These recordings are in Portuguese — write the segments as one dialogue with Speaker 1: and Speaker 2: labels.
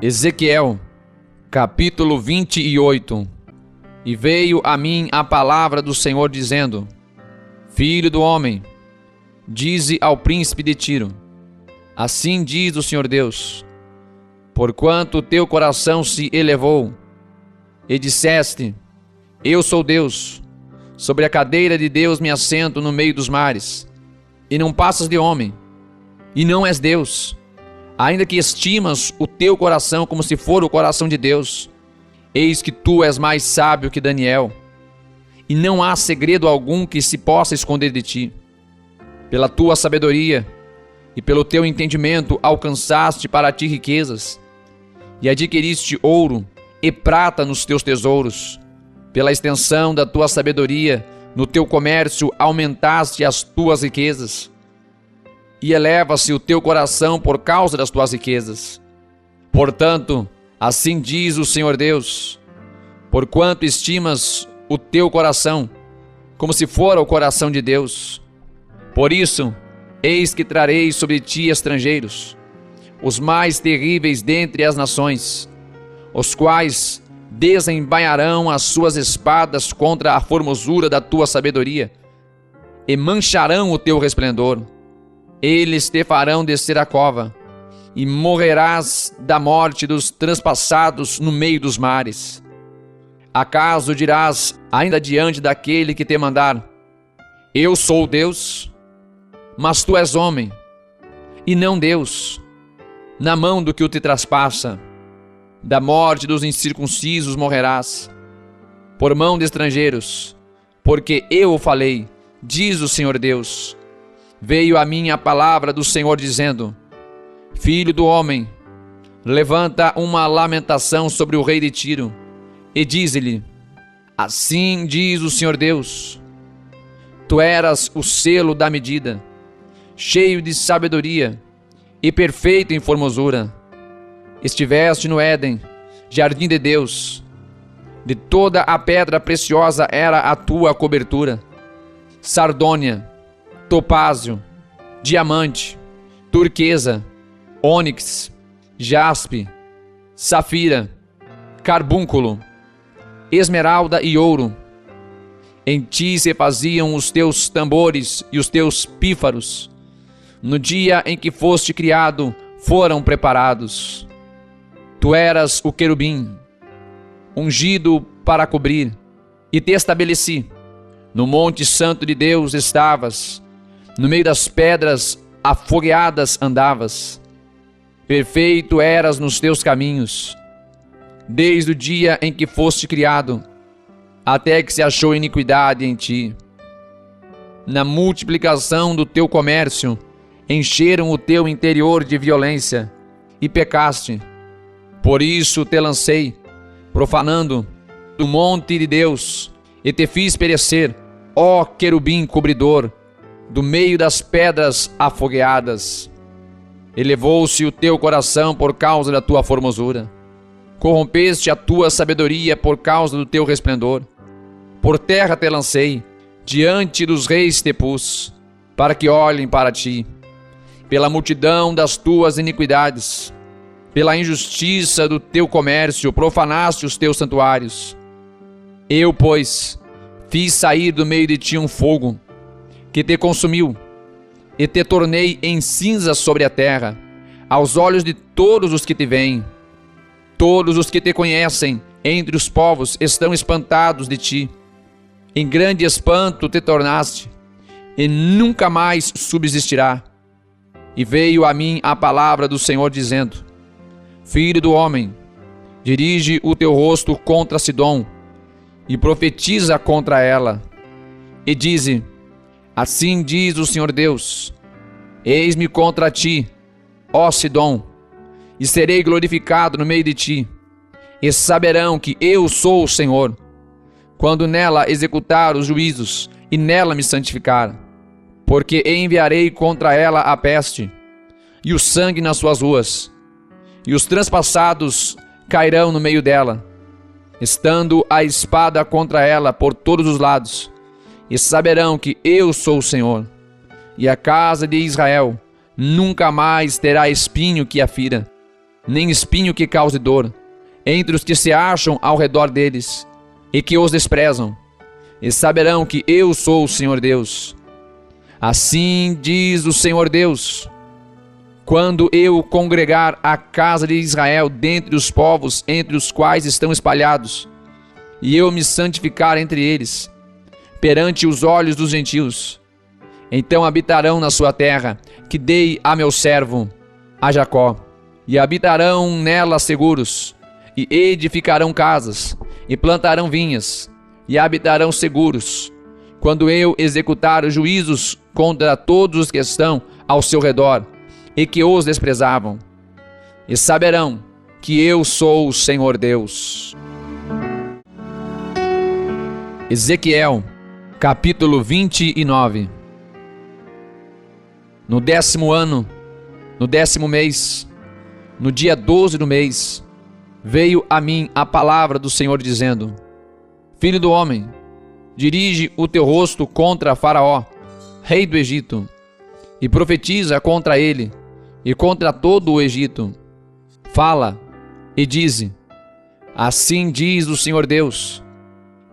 Speaker 1: Ezequiel, capítulo 28. E veio a mim a palavra do Senhor, dizendo: Filho do homem, dize ao príncipe de Tiro: Assim diz o Senhor Deus: Porquanto teu coração se elevou, e disseste: Eu sou Deus, sobre a cadeira de Deus me assento no meio dos mares, e não passas de homem, e não és Deus, ainda que estimas o teu coração como se for o coração de Deus. Eis que tu és mais sábio que Daniel, e não há segredo algum que se possa esconder de ti. Pela tua sabedoria e pelo teu entendimento alcançaste para ti riquezas, e adquiriste ouro e prata nos teus tesouros. Pela extensão da tua sabedoria no teu comércio aumentaste as tuas riquezas, e eleva-se o teu coração por causa das tuas riquezas. Portanto, assim diz o Senhor Deus: Porquanto estimas o teu coração como se fora o coração de Deus, por isso, eis que trarei sobre ti estrangeiros, os mais terríveis dentre as nações, os quais desembainharão as suas espadas contra a formosura da tua sabedoria, e mancharão o teu resplendor. Eles te farão descer a cova, e morrerás da morte dos transpassados no meio dos mares. Acaso dirás ainda diante daquele que te mandar: Eu sou Deus? Mas tu és homem, e não Deus, na mão do que o te traspassa. Da morte dos incircuncisos morrerás, por mão de estrangeiros, porque eu o falei, diz o Senhor Deus. Veio a mim a palavra do Senhor, dizendo: Filho do homem, levanta uma lamentação sobre o rei de Tiro, e dize-lhe: Assim diz o Senhor Deus: Tu eras o selo da medida, cheio de sabedoria e perfeito em formosura. Estiveste no Éden, jardim de Deus. De toda a pedra preciosa era a tua cobertura: sardônia, topázio, diamante, turquesa, ônix, jaspe, safira, carbúnculo, esmeralda e ouro. Em ti se faziam os teus tambores e os teus pífaros. No dia em que foste criado, foram preparados. Tu eras o querubim, ungido para cobrir, e te estabeleci. No monte santo de Deus estavas, no meio das pedras afogueadas andavas. Perfeito eras nos teus caminhos, desde o dia em que foste criado, até que se achou iniquidade em ti. Na multiplicação do teu comércio, encheram o teu interior de violência, e pecaste. Por isso te lancei, profanando, do monte de Deus, e te fiz perecer, ó querubim cobridor, do meio das pedras afogueadas. Elevou-se o teu coração por causa da tua formosura. Corrompeste a tua sabedoria por causa do teu resplendor. Por terra te lancei, diante dos reis te pus, para que olhem para ti. Pela multidão das tuas iniquidades, pela injustiça do teu comércio, profanaste os teus santuários. Eu, pois, fiz sair do meio de ti um fogo, que te consumiu, e te tornei em cinzas sobre a terra, aos olhos de todos os que te veem. Todos os que te conhecem entre os povos estão espantados de ti. Em grande espanto te tornaste, e nunca mais subsistirá. E veio a mim a palavra do Senhor, dizendo: Filho do homem, dirige o teu rosto contra Sidom, e profetiza contra ela, e dize: Assim diz o Senhor Deus: Eis-me contra ti, ó Sidom, e serei glorificado no meio de ti, e saberão que eu sou o Senhor, quando nela executar os juízos e nela me santificar. Porque enviarei contra ela a peste, e o sangue nas suas ruas, e os transpassados cairão no meio dela, estando a espada contra ela por todos os lados, e saberão que eu sou o Senhor. E a casa de Israel nunca mais terá espinho que a fira, nem espinho que cause dor, entre os que se acham ao redor deles, e que os desprezam, e saberão que eu sou o Senhor Deus. Assim diz o Senhor Deus: quando eu congregar a casa de Israel dentre os povos entre os quais estão espalhados, e eu me santificar entre eles, perante os olhos dos gentios, então habitarão na sua terra, que dei a meu servo, a Jacó, e habitarão nela seguros, e edificarão casas, e plantarão vinhas, e habitarão seguros, quando eu executar os juízos contra todos os que estão ao seu redor, e que os desprezavam, e saberão que eu sou o Senhor Deus. Ezequiel, capítulo 29. No 10º ano, no 10º mês, no dia 12 do mês, veio a mim a palavra do Senhor dizendo: Filho do homem, dirige o teu rosto contra Faraó, rei do Egito, e profetiza contra ele e contra todo o Egito. Fala e dize: assim diz o Senhor Deus: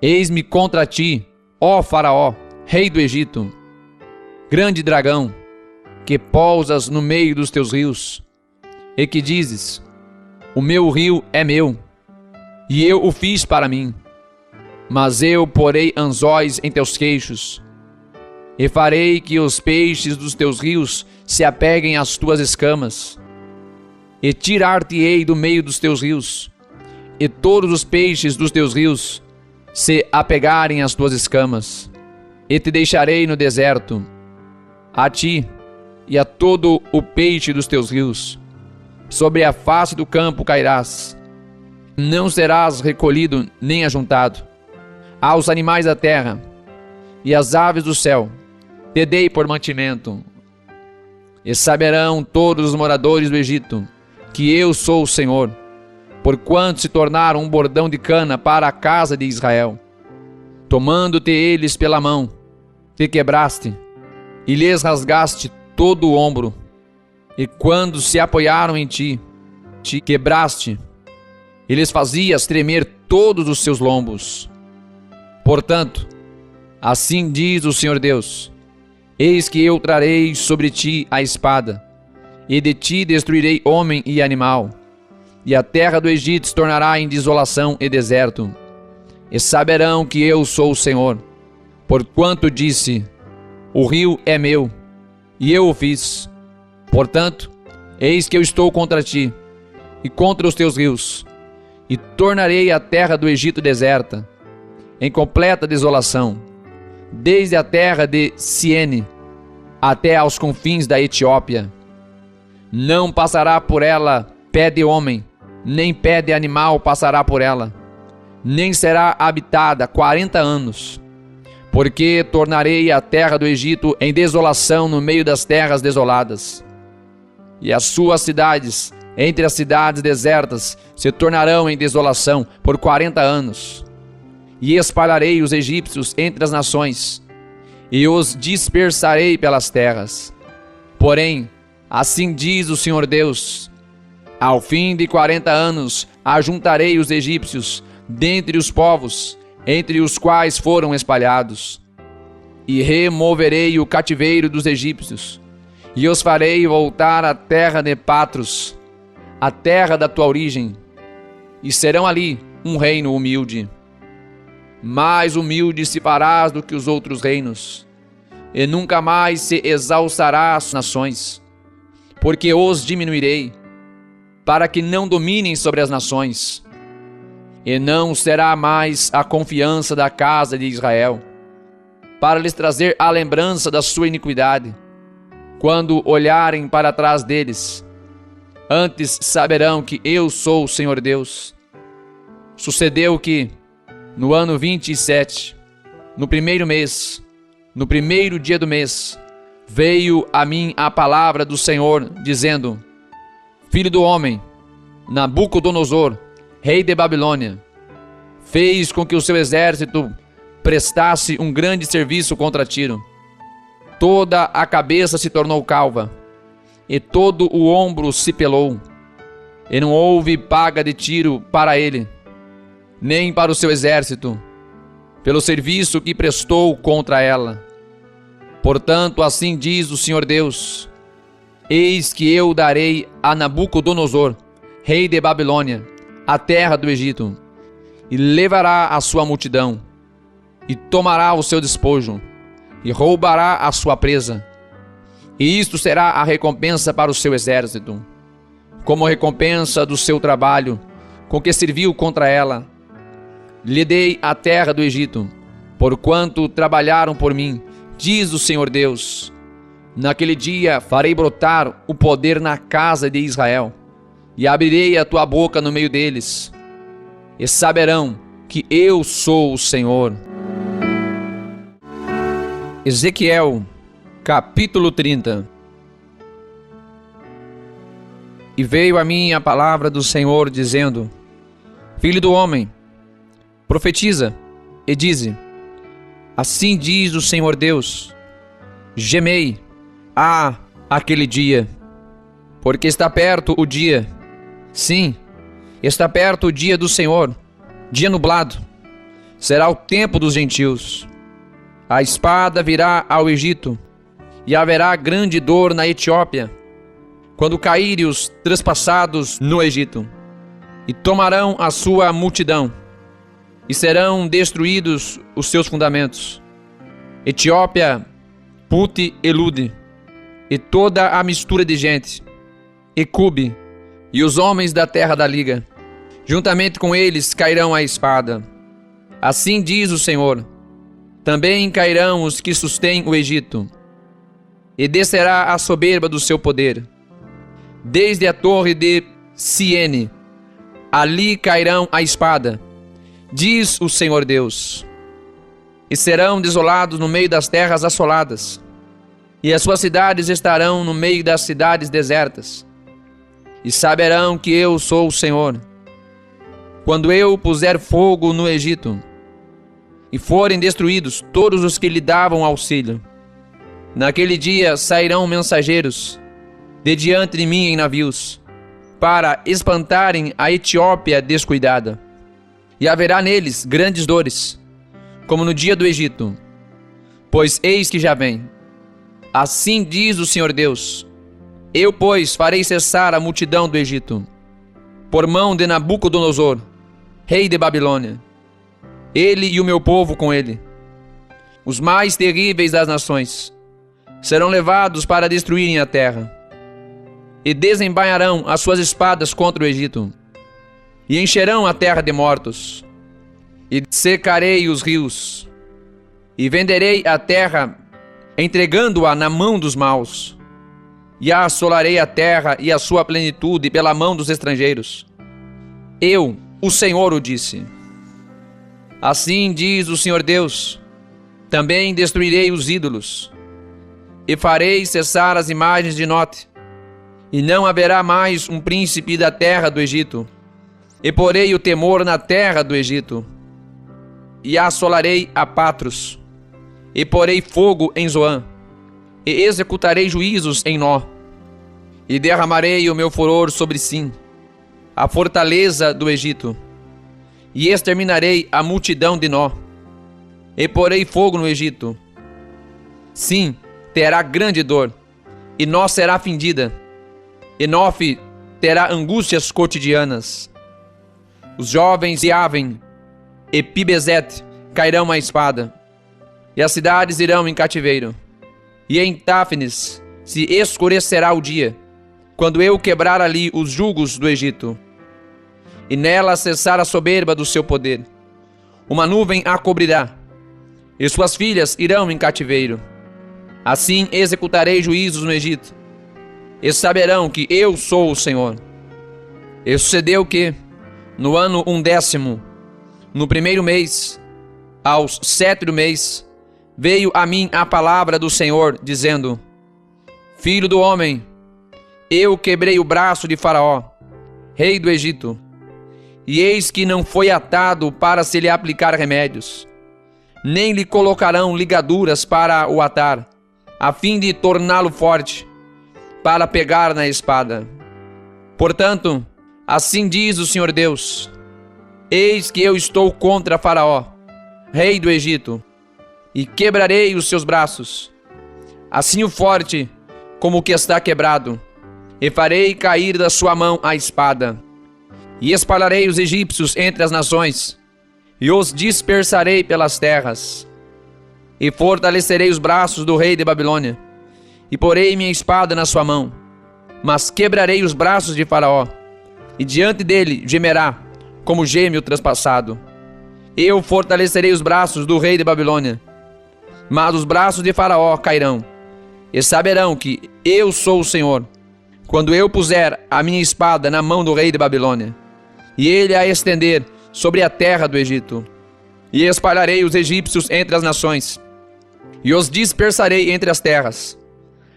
Speaker 1: eis-me contra ti, ó Faraó, rei do Egito, grande dragão, que pousas no meio dos teus rios, e que dizes: o meu rio é meu, e eu o fiz para mim. Mas eu porei anzóis em teus queixos, e farei que os peixes dos teus rios se apeguem às tuas escamas, e tirar-te-ei do meio dos teus rios, e todos os peixes dos teus rios se apegarem às tuas escamas, e te deixarei no deserto, a ti e a todo o peixe dos teus rios. Sobre a face do campo cairás, não serás recolhido nem ajuntado. Aos animais da terra e às aves do céu te dei por mantimento. E saberão todos os moradores do Egito que eu sou o Senhor, porquanto se tornaram um bordão de cana para a casa de Israel. Tomando-te eles pela mão, te quebraste, e lhes rasgaste todo o ombro, e quando se apoiaram em ti, te quebraste, e lhes fazias tremer todos os seus lombos. Portanto, assim diz o Senhor Deus: eis que eu trarei sobre ti a espada, e de ti destruirei homem e animal, e a terra do Egito se tornará em desolação e deserto, e saberão que eu sou o Senhor, porquanto disse: o rio é meu, e eu o fiz. Portanto, eis que eu estou contra ti, e contra os teus rios, e tornarei a terra do Egito deserta, em completa desolação, desde a terra de Siene até aos confins da Etiópia. Não passará por ela pé de homem, nem pé de animal passará por ela, nem será habitada 40 anos, porque tornarei a terra do Egito em desolação no meio das terras desoladas, e as suas cidades, entre as cidades desertas, se tornarão em desolação por 40 anos. E espalharei os egípcios entre as nações, e os dispersarei pelas terras. Porém, assim diz o Senhor Deus: ao fim de 40 anos ajuntarei os egípcios dentre os povos, entre os quais foram espalhados, e removerei o cativeiro dos egípcios, e os farei voltar à terra de Patros, a terra da tua origem, e serão ali um reino humilde. Mais humilde se farás do que os outros reinos, e nunca mais se exalçará as nações, porque os diminuirei, para que não dominem sobre as nações, e não será mais a confiança da casa de Israel, para lhes trazer a lembrança da sua iniquidade, quando olharem para trás deles. Antes saberão que eu sou o Senhor Deus. Sucedeu que, no ano 27, no primeiro mês, no primeiro dia do mês, veio a mim a palavra do Senhor, dizendo: filho do homem, Nabucodonosor, rei de Babilônia, fez com que o seu exército prestasse um grande serviço contra Tiro. Toda a cabeça se tornou calva, e todo o ombro se pelou. e não houve paga de tiro para ele, nem para o seu exército, pelo serviço que prestou contra ela. Portanto, assim diz o Senhor Deus: eis que eu darei a Nabucodonosor, rei de Babilônia, a terra do Egito, e levará a sua multidão, e tomará o seu despojo, e roubará a sua presa. E isto será a recompensa para o seu exército, como recompensa do seu trabalho, com que serviu contra ela. Lhe dei a terra do Egito, porquanto trabalharam por mim, diz o Senhor Deus. Naquele dia farei brotar o poder na casa de Israel, e abrirei a tua boca no meio deles, e saberão que eu sou o Senhor. Ezequiel, capítulo 30. E veio a mim a palavra do Senhor, dizendo: filho do homem, profetiza e dize: assim diz o Senhor Deus: gemei, aquele dia, porque está perto o dia, sim, está perto o dia do Senhor, dia nublado, será o tempo dos gentios. A espada virá ao Egito, e haverá grande dor na Etiópia, quando caírem os trespassados no Egito, e tomarão a sua multidão, e serão destruídos os seus fundamentos. Etiópia, Pute e Lude, e toda a mistura de gente, e Cube, e os homens da terra da liga, juntamente com eles cairão a espada. Assim diz o Senhor: também cairão os que sustêm o Egito, e descerá a soberba do seu poder, desde a torre de Siene, ali cairão a espada, diz o Senhor Deus. E serão desolados no meio das terras assoladas, e as suas cidades estarão no meio das cidades desertas. E saberão que eu sou o Senhor, quando eu puser fogo no Egito, e forem destruídos todos os que lhe davam auxílio. Naquele dia sairão mensageiros de diante de mim em navios, para espantarem a Etiópia descuidada. E haverá neles grandes dores, como no dia do Egito, pois eis que já vem. Assim diz o Senhor Deus: eu, pois, farei cessar a multidão do Egito, por mão de Nabucodonosor, rei de Babilônia, ele e o meu povo com ele. Os mais terríveis das nações serão levados para destruírem a terra, e desembainharão as suas espadas contra o Egito, e encherão a terra de mortos, e secarei os rios, e venderei a terra, entregando-a na mão dos maus, e assolarei a terra e a sua plenitude pela mão dos estrangeiros. Eu, o Senhor, o disse. Assim diz o Senhor Deus: também destruirei os ídolos, e farei cessar as imagens de Note, e não haverá mais um príncipe da terra do Egito, e porei o temor na terra do Egito, e assolarei a Patros, e porei fogo em Zoan, e executarei juízos em Nó, e derramarei o meu furor sobre Sim, a fortaleza do Egito, e exterminarei a multidão de Nó, e porei fogo no Egito. Sim, terá grande dor, e Nó será findida, e Nofe terá angústias cotidianas. Os jovens de Aven e Pibezete cairão à espada, e as cidades irão em cativeiro, e em Táfnis se escurecerá o dia, quando eu quebrar ali os jugos do Egito, e nela cessar a soberba do seu poder. Uma nuvem a cobrirá, e suas filhas irão em cativeiro. Assim executarei juízos no Egito, e saberão que eu sou o Senhor. E sucedeu que, no ano 11º, no primeiro mês, aos 7º mês, veio a mim a palavra do Senhor, dizendo: filho do homem, eu quebrei o braço de Faraó, rei do Egito, e eis que não foi atado para se lhe aplicar remédios, nem lhe colocarão ligaduras para o atar, a fim de torná-lo forte, para pegar na espada. Portanto, Assim diz o Senhor Deus: eis que eu estou contra Faraó, rei do Egito, e quebrarei os seus braços, assim o forte como o que está quebrado, e farei cair da sua mão a espada, e espalharei os egípcios entre as nações, e os dispersarei pelas terras, e fortalecerei os braços do rei de Babilônia, e porei minha espada na sua mão, mas quebrarei os braços de Faraó, e diante dele gemerá, como geme o traspassado. Eu fortalecerei os braços do rei de Babilônia, mas os braços de Faraó cairão, e saberão que eu sou o Senhor, quando eu puser a minha espada na mão do rei de Babilônia, e ele a estender sobre a terra do Egito. E espalharei os egípcios entre as nações, e os dispersarei entre as terras.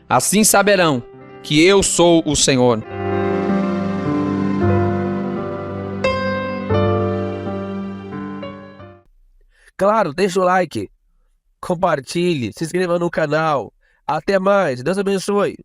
Speaker 1: Assim saberão que eu sou o Senhor.
Speaker 2: Claro, deixa o like, compartilhe, se inscreva no canal. Até mais, Deus abençoe.